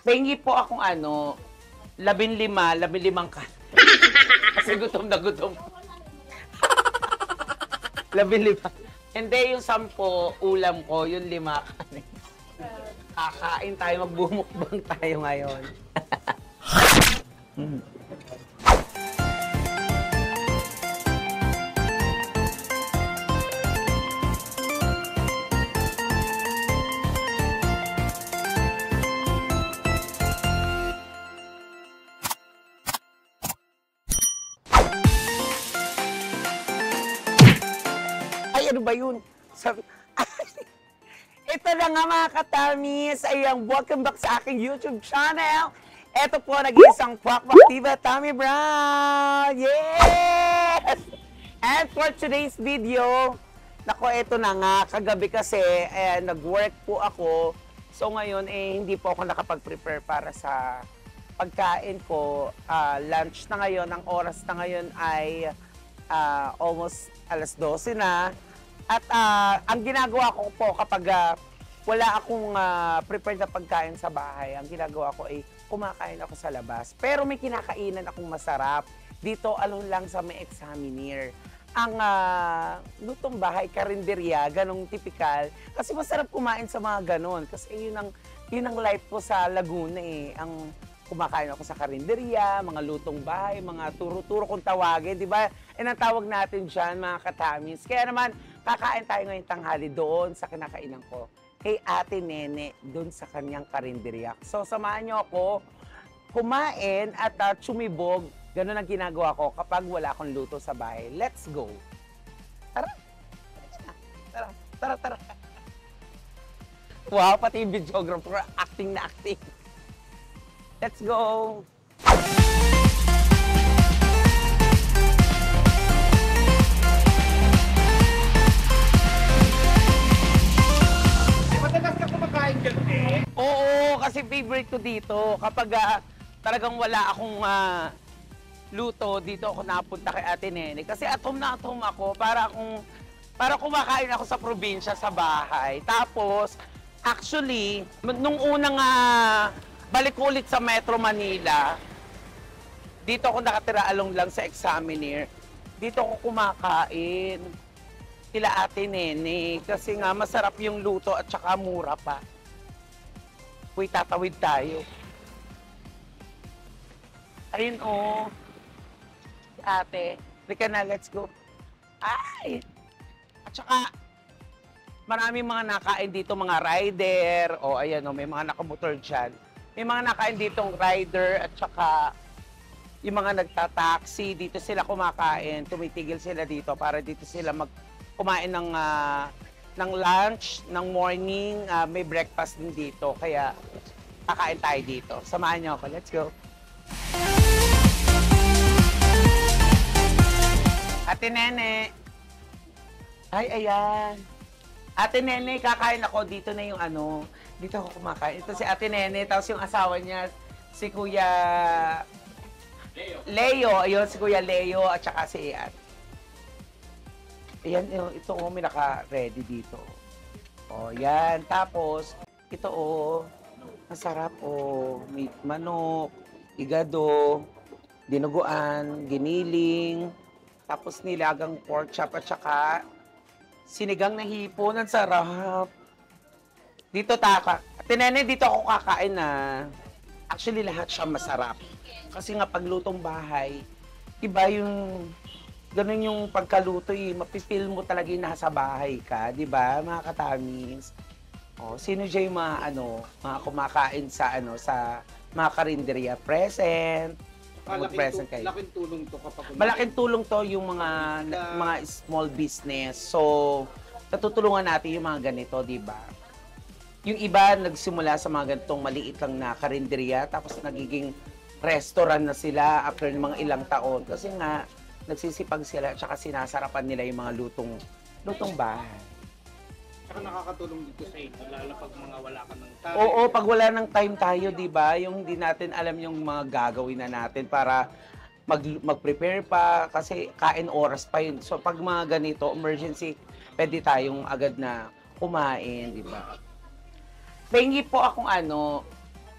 Pengi po akong 15 ka. Kasi gutom na gutom. 15. Hindi, yung 10 ulam ko, yung 5 kanin. Kakain tayo, magbumukbang tayo ngayon. Ay, ano ba yun? Sabi, ito na nga mga katamis, ayang welcome back sa aking YouTube channel. Ito po, nag-iisang Pakpak Tammy Brown! Yes! And for today's video, nako, ito na nga, kagabi kasi nag-work po ako. So ngayon, hindi po ako nakapag-prepare para sa pagkain ko. Lunch na ngayon, ang oras na ngayon ay almost alas 12 na. At ang ginagawa ko po kapag wala akong prepared na pagkain sa bahay, ang ginagawa ko ay kumakain ako sa labas. Pero may kinakainan akong masarap dito along lang sa may Examiner. Ang lutong bahay, karinderya, ganong typical. Kasi masarap kumain sa mga ganon. Kasi yun ang life ko sa Laguna eh. Ang kumakain ako sa karinderya, mga lutong bahay, mga turo-turo kung tawagin, di ba? Ang tawag natin dyan, mga katamis. Kaya naman, kakain tayo ngayong tanghali doon sa kinakainan ko. Kay Ate Nene, doon sa kanyang karinderya. So, samahan niyo ako kumain at tsumibog. Ganun ang ginagawa ko kapag wala akong luto sa bahay. Let's go! Tara! Tara, tara, tara! Wow, pati yung videographer, acting na acting. Let's go! Madalas ka kumakain dyan, eh? Oo, kasi favorite ko dito. Kapag talagang wala akong luto, dito ako napunta kay Ate Nene. Kasi at home na at home ako, para kumakain ako sa probinsya, sa bahay. Tapos, actually, nung unang balik ko ulit sa Metro Manila, dito ako nakatira along lang sa Examiner. Dito ako kumakain kila Ate Nene. Kasi nga, masarap yung luto at saka mura pa. Uy, tatawid tayo. Ayun, oh. Si Ate. Rika na, let's go. Ay! At saka, maraming mga nakain dito, mga rider. O, ayan, oh, may mga nakamotor dyan. May mga nakain ditong rider at saka yung mga nagtataxi. Dito sila kumakain. Tumitigil sila dito para dito sila kumain ng lunch, ng morning, may breakfast din dito. Kaya kakain tayo dito. Samahan niyo ako. Let's go. Ate Nene. Ay, ayan. Ate Nene, kakain ako. Dito na yung dito ako kumakain. Ito si Ate Nene, tapos yung asawa niya, si Kuya Leo. Ayun, si Kuya Leo at saka si Ian. Ayan, ito may naka-ready dito. O, yan. Tapos, ito masarap may manok, igado, dinuguan, giniling, tapos nilagang pork chop at saka sinigang na hipon. Ang sarap. Dito Ate Nene, dito ako kakain na. Actually, lahat siya masarap. Kasi nga paglutong bahay, iba yung ganun yung pagkaluto mapipil mo talaga yung nasa bahay ka, di ba, mga katamis? O, sino dyan yung mga kumakain sa sa mga karinderya? Present. Present kayo. Malaking tulong to kapag kumain. Malaking tulong to yung mga small business. So, natutulungan natin yung mga ganito, di ba? Yung iba nagsimula sa mga ganitong maliit lang na karinderya, tapos nagiging restaurant na sila after ng mga ilang taon. Kasi nga, nagsisipag sila at saka sinasarapan nila yung mga lutong bahay. Saka nakakatulong dito sa inyo, lalo pag mga wala ka ng time. Oo, pag wala ng time tayo, di ba? Yung hindi natin alam yung mga gagawin na natin para mag-prepare pa kasi kain oras pa yun. So pag mga ganito, emergency, pwede tayong agad na kumain, di ba? Pengi po akong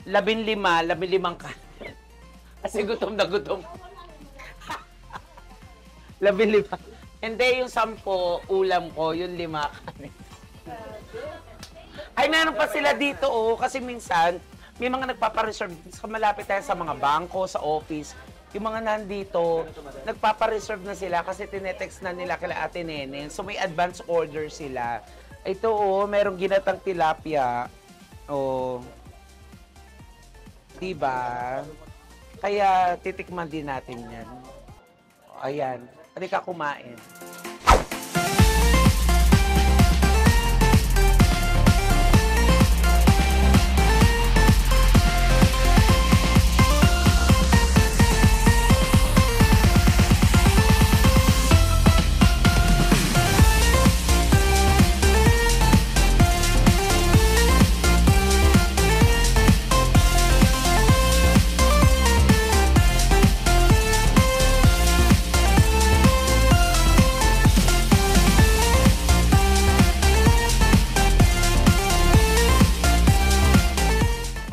15 kanin. Kasi gutom na gutom. 15. Hindi, yung 10 ulam ko, yung 5 kanin. Ay, meron pa sila dito, oh. Kasi minsan, may mga nagpapareserve. Malapit tayo sa mga bangko, sa office. Yung mga nandito, nagpapareserve na sila kasi tinetext na nila kila Ate Nene. So, may advance order sila. Ito, oh, merong ginatang tilapia. Oh. Diba? Kaya, titikman din natin yan. Ayan. Halika kumain.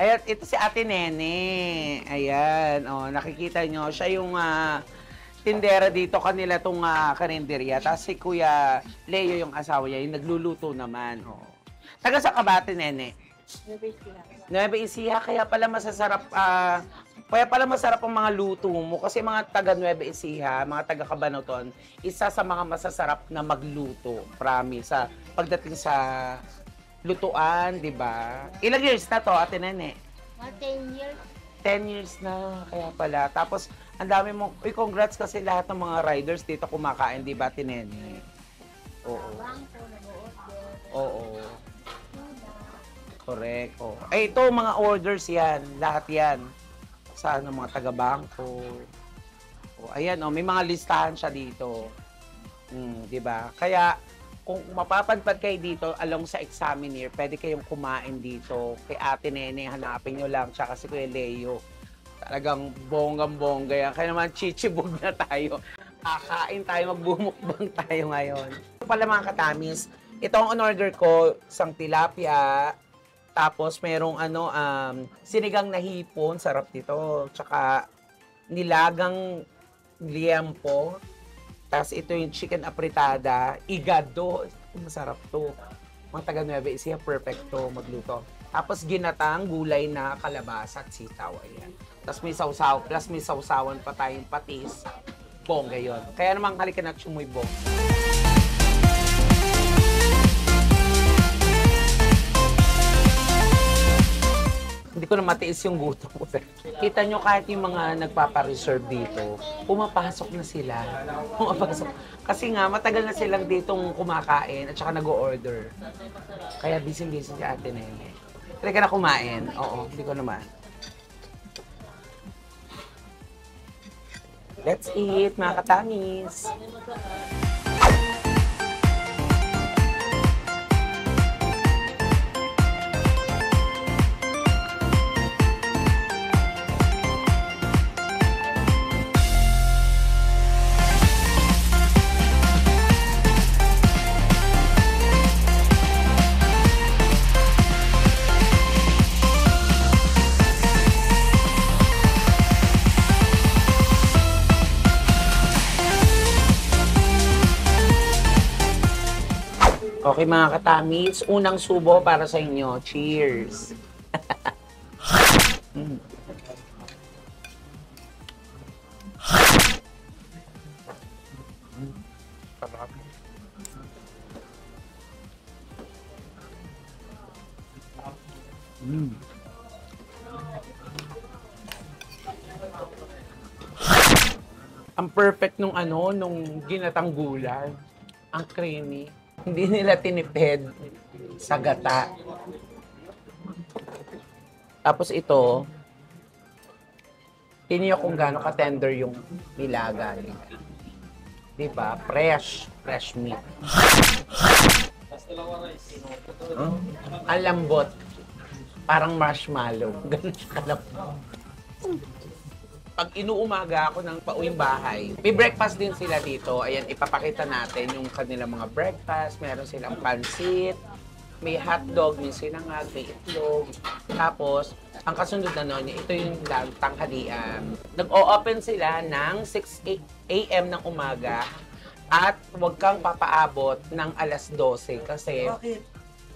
Ayan, ito si Ate Nene. Ayan, oh, nakikita nyo. Siya yung tindera dito. Kanila itong karinderya. Tapos si Kuya Leo yung asawa niya, yung nagluluto naman. Oh. Taga sa ka ba, Ate Nene? Nueva Ecija. Kaya pala masasarap, kaya pala masarap ang mga luto mo. Kasi mga taga Nueva Ecija, mga taga Cabanatuan, isa sa mga masasarap na magluto. Promise. Pagdating sa lutuan, di ba? Ilang years na to, Ate Nene? 10 years. 10 years na, kaya pala. Tapos, ang dami mo, congrats kasi lahat ng mga riders dito kumakain, di ba, Ate Nene? Oo. Bangko, nag-order. Oo. Correct. Oo. Ay, ito, mga orders yan. Lahat yan. Sa mga taga-bangko. Oh, ayan, oh, may mga listahan siya dito. Di ba? Kaya, kung mapapadpad kayo dito along sa Examiner, pwede kayong kumain dito. Kay Ate Nene, hanapin nyo lang. Tsaka si Kuya Leo. Talagang bonggang-bongga yan. Kaya naman, chichibog na tayo. Kakain tayo, magbumukbang tayo ngayon. Ito pala mga katamis, ito ang on-order ko, isang tilapia. Tapos merong sinigang na hipon, sarap dito. Tsaka nilagang liempo. Tapos ito yung chicken apritada, igado. Masarap to. Mga taga Nueva Ecija, perfecto magluto. Tapos ginatang gulay na kalabasa at sitaw. Ayan. Tapos may sausaw, plus may sausawan pa tayong patis. Bongga yun. Kaya naman halika na tsumoy bong. Hindi ko na matiis yung gutom ko. Kita nyo kahit yung mga nagpapareserve dito, pumapasok na sila. Pumapasok. Kasi nga, matagal na silang ditong kumakain at saka nag-o-order. Kaya busy-busy si Ate Nene. Try ka na kumain. Oo, hindi ko naman. Let's eat, mga katamis. Okay mga katamis, unang subo para sa inyo. Cheers! Sarap. Ang perfect nung nung ginatang gulay. Ang creamy. Hindi nila tinipid sa gata. Tapos ito, tingnan kung gaano ka-tender yung nilaga nila. Diba? Fresh meat. Ang lambot. Parang marshmallow. Ganun siya kalambot. Pag inuumaga ako ng pauwing bahay, may breakfast din sila dito. Ayan, ipapakita natin yung kanilang mga breakfast. Meron silang pansit, may hotdog, may sinangag, may itlog. Tapos, Ang kasunod na nun, ito yung tanghalian. Nag-o-open sila ng 6 a.m. ng umaga at huwag kang papaabot ng alas 12 kasi Bakit?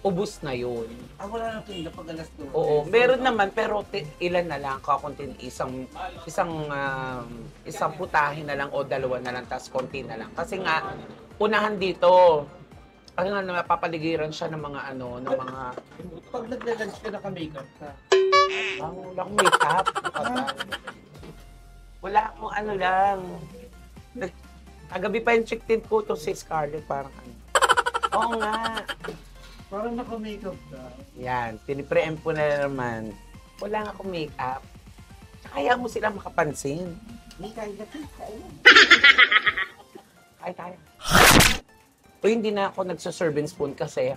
ubus na yun. Wala nang tinda pag alas 2. Oo, meron naman pero ilan na lang, kakunti isang putahe na lang o dalawa na lang, tas konti na lang. Kasi nga unahan dito. Kasi nga napapaligiran siya ng mga Pag nagla-lunch ka, naka-makeup ka. wala akong makeup. Wala akong lang. Kagabi pa yung check din po to si Scarlett, parang Oo nga. Parang naka-makeup ka. Yan, pinipre-empt po na naman. Wala nga akong makeup. Kaya mo sila makapansin. Hindi kain na pizza. Kaya tayo. O hindi na ako nagsa-serving spoon kasi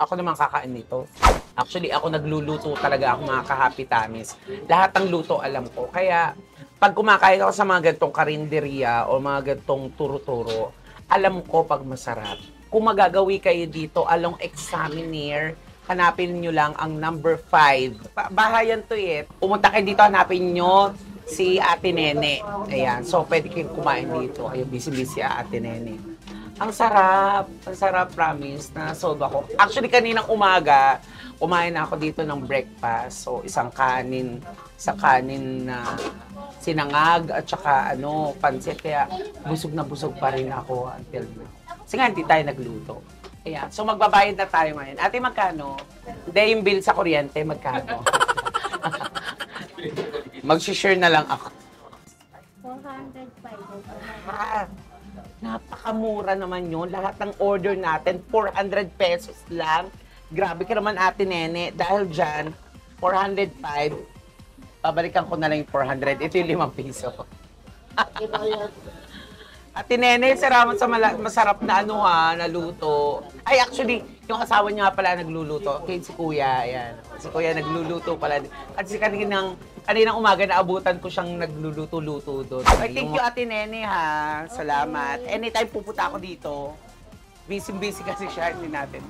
ako naman kakain nito. Actually, ako nagluluto talaga ako mga ka-Happy Tamis. Lahat ng luto alam ko. Kaya pag kumakain ako sa mga gantong karinderya o mga gantong turo-turo, alam ko pag masarap. Kung magagawi kayo dito along Examiner, hanapin nyo lang ang number 5. Bahayan to eh. Pumunta kayo dito, hanapin nyo si Ate Nene. Ayan, so pwede kayong kumain dito. Ayun, busy-busy Ate Nene. Ang sarap, promise, na-solve ako. Actually, kaninang umaga, kumain ako dito ng breakfast. So, isang kanin na sinangag at saka pansit. Kaya busog na busog pa rin ako until now. Kasi nga, hindi tayo nagluto. Ayan. So, magbabayad na tayo ngayon. Ate, magkano? Hindi, yung bill sa kuryente, magkano? Mag-share na lang ako. 405. Napakamura naman yun. Lahat ng order natin, 400 pesos lang. Grabe ka naman, Ate Nene. Dahil dyan, 405. Babalikan ko na lang yung 400. Ito yung 5 piso. Ate Nene, salamat sa masarap na naluto. Ay, actually, yung asawa niya pala nagluluto. Okay, si Kuya, ayan. Si Kuya nagluluto pala. At si kaninang umaga naabutan ko siyang nagluluto-luto doon. Ay, thank you, Ate Nene, ha. Salamat. Anytime pupunta ako dito. Busy-busy kasi siya, hindi natin.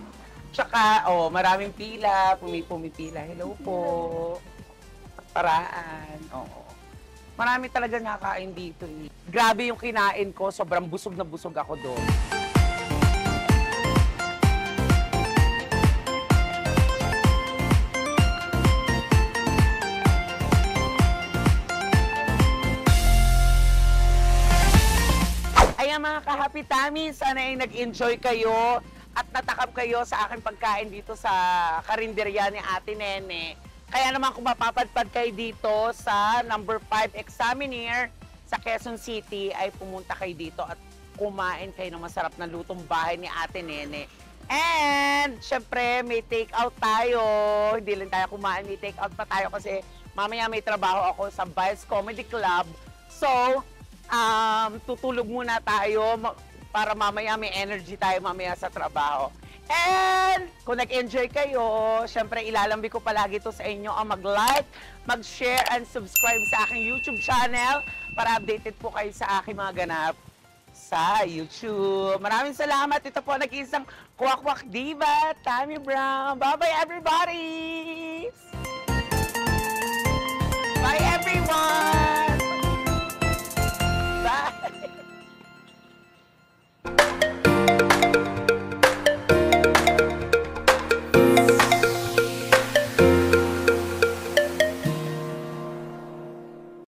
Tsaka, maraming pila. Pumipila. Hello po. Paraan. Oo. Marami talaga nakakain dito. Grabe yung kinain ko. Sobrang busog na busog ako doon. Ayan mga ka-Happy Tamis, sana ay nag-enjoy kayo at natakap kayo sa aking pagkain dito sa karinderya ni Ate Nene. Kaya naman kung mapapadpad kayo dito sa number 5 Examiner sa Quezon City, ay pumunta kayo dito at kumain kayo ng masarap na lutong bahay ni Ate Nene. And, syempre, may take-out tayo. Hindi lang tayo kumain, may take-out pa tayo kasi mamaya may trabaho ako sa Vice Comedy Club. So, tutulog muna tayo para mamaya may energy tayo mamaya sa trabaho. And kung nag-enjoy kayo, syempre ilalambi ko palagi to sa inyo ang mag-like, mag-share, and subscribe sa aking YouTube channel para updated po kayo sa aking mga ganap sa YouTube. Maraming salamat. Ito po nag-iisang Kwak Kwak Diva, Tammy Brown. Bye-bye everybody!